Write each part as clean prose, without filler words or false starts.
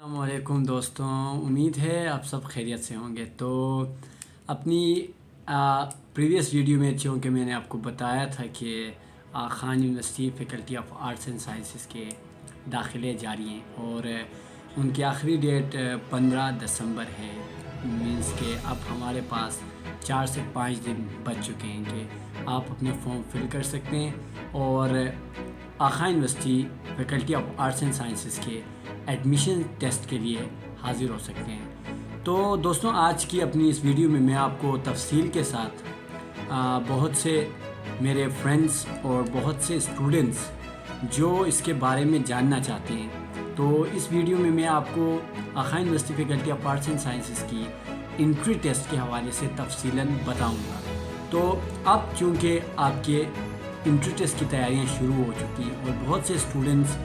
السلام علیکم دوستوں، امید ہے آپ سب خیریت سے ہوں گے۔ تو اپنی پریویس ویڈیو میں چونکہ میں نے آپ کو بتایا تھا کہ Khan university faculty of arts and sciences کے داخلے جاری ہیں اور ان کی آخری ڈیٹ 15 دسمبر ہے۔ مینس کہ اب ہمارے پاس 4 سے 5 دن بچ چکے ہیں کہ آپ اپنے فارم فل کر سکتے ہیں اور Khan university faculty of arts and sciences کے ایڈمیشن ٹیسٹ کے لیے حاضر ہو سکتے ہیں۔ تو دوستوں، آج کی اپنی اس ویڈیو میں آپ کو تفصیل کے ساتھ بہت سے میرے فرینڈز اور بہت سے اسٹوڈنٹس جو اس کے بارے میں جاننا چاہتے ہیں، تو اس ویڈیو میں آپ کو Khan university faculty of arts and sciences کی انٹری ٹیسٹ کے حوالے سے تفصیلاً بتاؤں گا۔ تو اب چونکہ آپ کے انٹری ٹیسٹ کی تیاریاں شروع ہو چکی ہیں اور بہت سے اسٹوڈنٹس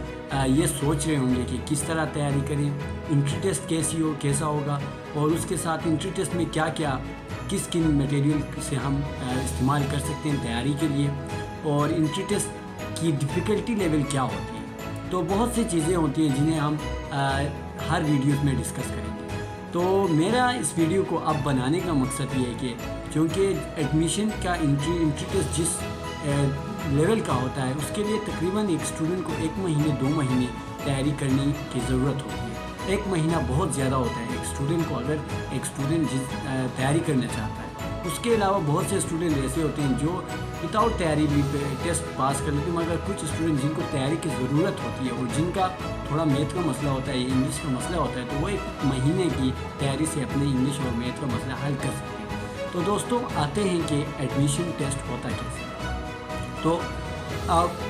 یہ سوچ رہے ہوں گے کہ کس طرح تیاری کریں، انٹری ٹیسٹ کیسا ہوگا، اور اس کے ساتھ انٹری ٹیسٹ میں کس کن میٹیریل سے ہم استعمال کر سکتے ہیں تیاری کے لیے، اور انٹری ٹیسٹ کی ڈیفیکلٹی لیول کیا ہوتی ہے۔ تو بہت سی چیزیں ہوتی ہیں جنہیں ہم ہر ویڈیوز میں ڈسکس کریں گے۔ تو میرا اس ویڈیو کو اب بنانے کا مقصد یہ ہے کہ چونکہ ایڈمیشن کا انٹری ٹیسٹ جس لیول کا ہوتا ہے، اس کے لیے تقریباً ایک اسٹوڈنٹ کو 1 مہینے 2 مہینے تیاری کرنے کی ضرورت ہوتی ہے۔ 1 مہینہ بہت زیادہ ہوتا ہے ایک اسٹوڈنٹ کو، اگر ایک اسٹوڈنٹ تیاری کرنا چاہتا ہے۔ اس کے علاوہ بہت سے اسٹوڈنٹ ایسے ہوتے ہیں جو وداؤٹ تیاری بھی ٹیسٹ پاس کر لیتے ہیں، مگر کچھ اسٹوڈنٹ جن کو تیاری کی ضرورت ہوتی ہے اور جن کا تھوڑا میتھ کا مسئلہ ہوتا ہے یا انگلش کا مسئلہ ہوتا ہے، تو وہ 1 مہینے کی تیاری سے اپنے انگلش اور میتھ کا مسئلہ حل کر سکتے ہیں۔ تو دوستوں، آتے ہیں کہ ایڈمیشن ٹیسٹ ہوتا کیسے۔ تو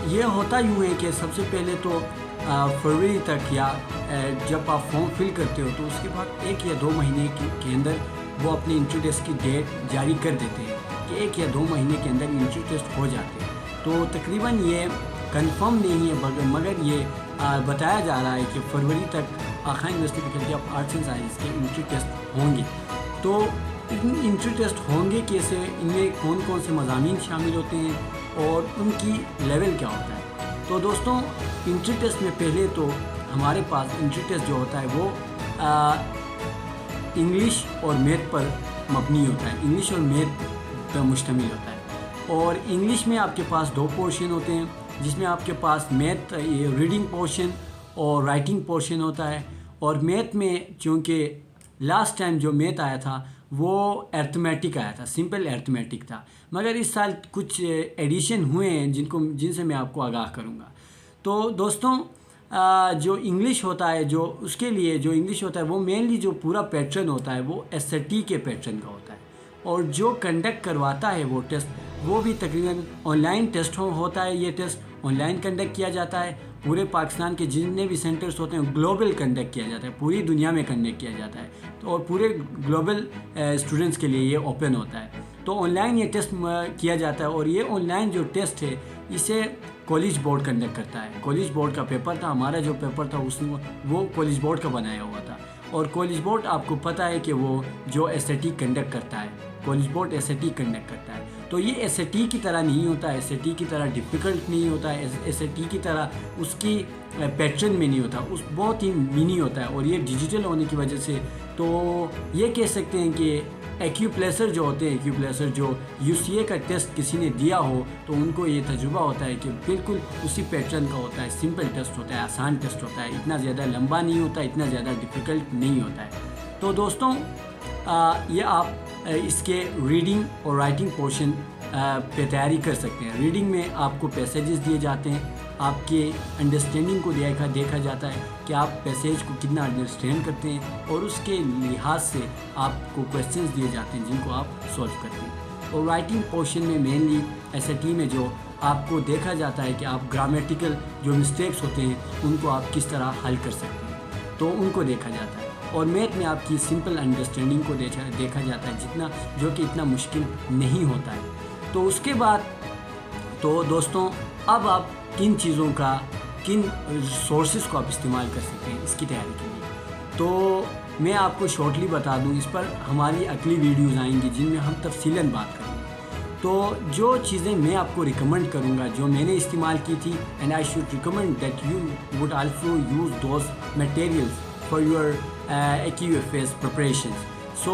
یہ ہوتا یوں ہے کہ سب سے پہلے تو فروری تک یا جب آپ فارم فل کرتے ہو تو اس کے بعد 1 یا 2 مہینے کے اندر وہ اپنے انٹری ٹیسٹ کی ڈیٹ جاری کر دیتے ہیں کہ 1 یا 2 مہینے کے اندر انٹری ٹیسٹ ہو جاتے ہیں۔ تو تقریباً یہ کنفرم نہیں ہے، مگر یہ بتایا جا رہا ہے کہ فروری تک Khan university faculty of arts and science کے انٹری ٹیسٹ ہوں گے۔ تو انٹری ٹیسٹ ہوں گے کیسے، ان میں کون کون سے مضامین شامل ہوتے ہیں اور ان کی لیول کیا ہوتا ہے۔ تو دوستوں، انٹری ٹیسٹ میں پہلے تو ہمارے پاس انٹری ٹیسٹ جو ہوتا ہے وہ انگلش اور میتھ پر مبنی ہوتا ہے، انگلش اور میتھ پر مشتمل ہوتا ہے۔ اور انگلش میں آپ کے پاس 2 پورشن ہوتے ہیں، جس میں آپ کے پاس میتھ ریڈنگ پورشن اور رائٹنگ پورشن ہوتا ہے۔ اور میتھ میں چونکہ لاسٹ ٹائم جو میتھ آیا تھا وہ ارتھمیٹک آیا تھا، سمپل ارتھمیٹک تھا، مگر اس سال کچھ ایڈیشن ہوئے ہیں جن سے میں آپ کو آگاہ کروں گا۔ تو دوستوں، جو انگلش ہوتا ہے اس کے لیے جو انگلش ہوتا ہے وہ مینلی جو پورا پیٹرن ہوتا ہے وہ SAT کے پیٹرن کا ہوتا ہے، اور جو کنڈکٹ کرواتا ہے وہ ٹیسٹ وہ بھی تقریباً آن لائن ٹیسٹ ہوتا ہے۔ یہ ٹیسٹ آن لائن کنڈکٹ کیا جاتا ہے، پورے پاکستان کے جتنے بھی سینٹرز ہوتے ہیں گلوبل کنڈکٹ کیا جاتا ہے، پوری دنیا میں کنڈکٹ کیا جاتا ہے، تو اور پورے گلوبل اسٹوڈنٹس کے لیے یہ اوپن ہوتا ہے۔ تو آن لائن یہ ٹیسٹ کیا جاتا ہے، اور یہ آن لائن جو ٹیسٹ ہے اسے کالج بورڈ کنڈکٹ کرتا ہے۔ کالج بورڈ کا پیپر تھا، ہمارا جو پیپر تھا وہ کالج بورڈ کا بنایا ہوا تھا، اور کالج بورڈ آپ کو پتہ ہے کہ وہ جو SAT کنڈکٹ کرتا ہے، کالج بورڈ SAT کنڈکٹ کرتا ہے۔ تو یہ SAT کی طرح نہیں ہوتا ہے، SAT کی طرح ڈیفیکلٹ نہیں ہوتا ہے، SAT کی طرح اس کی پیٹرن میں نہیں ہوتا، اس بہت ہی منی ہوتا ہے، اور یہ ڈیجیٹل ہونے کی وجہ سے تو یہ کہہ سکتے ہیں کہ ایکیوپلیسر جو ہوتے ہیں، ایکیوپلیسر جو UCA کا ٹیسٹ کسی نے دیا ہو تو ان کو یہ تجربہ ہوتا ہے کہ بالکل اسی پیٹرن کا ہوتا ہے، سمپل ٹیسٹ ہوتا ہے، آسان ٹیسٹ ہوتا ہے، اتنا زیادہ لمبا نہیں ہوتا، اتنا زیادہ ڈیفیکلٹ نہیں ہوتا ہے۔ تو دوستوں، یہ آپ اس کے ریڈنگ اور رائٹنگ پورشن پہ تیاری کر سکتے ہیں۔ ریڈنگ میں آپ کو پیسیجز دیے جاتے ہیں، آپ کے انڈرسٹینڈنگ کو دیکھا جاتا ہے کہ آپ پیسیج کو کتنا انڈرسٹینڈ کرتے ہیں، اور اس کے لحاظ سے آپ کو کویسچنز دیے جاتے ہیں جن کو آپ سولو کرتے ہیں۔ اور رائٹنگ پورشن میں مینلی SAT میں جو آپ کو دیکھا جاتا ہے کہ آپ گرامیٹیکل جو مسٹیکس ہوتے ہیں ان کو آپ کس طرح حل کر سکتے ہیں، تو ان کو دیکھا جاتا ہے۔ اور میتھ میں آپ کی سمپل انڈرسٹینڈنگ کو دیکھا جاتا ہے، جو کہ اتنا مشکل نہیں ہوتا ہے۔ تو اس کے بعد تو دوستوں، اب آپ کن چیزوں کا، کن سورسز کو آپ استعمال کر سکتے ہیں اس کی تیاری کے لیے، تو میں آپ کو شارٹلی بتا دوں، اس پر ہماری اگلی ویڈیوز آئیں گی جن میں ہم تفصیلاً بات کریں گے۔ تو جو چیزیں میں آپ کو ریکمنڈ کروں گا جو میں نے استعمال کی تھی، and I should recommend that you would also use those materials for your AQFS preparations. So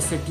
SAT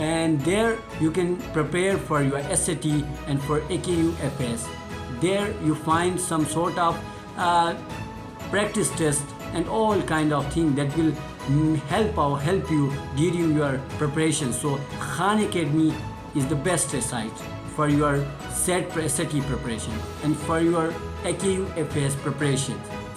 and there you can prepare for your SAT and for AQFS. There you find some sort of practice test and all kind of thing that will help you during your preparation. So Khan Academy is the best site for your SAT preparation and for your AQFS preparation.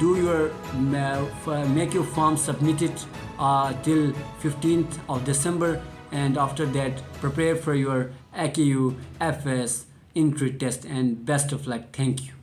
do your make your form submitted till 15th of December, and after that prepare for your AQFS entry test, and best of luck. Thank you.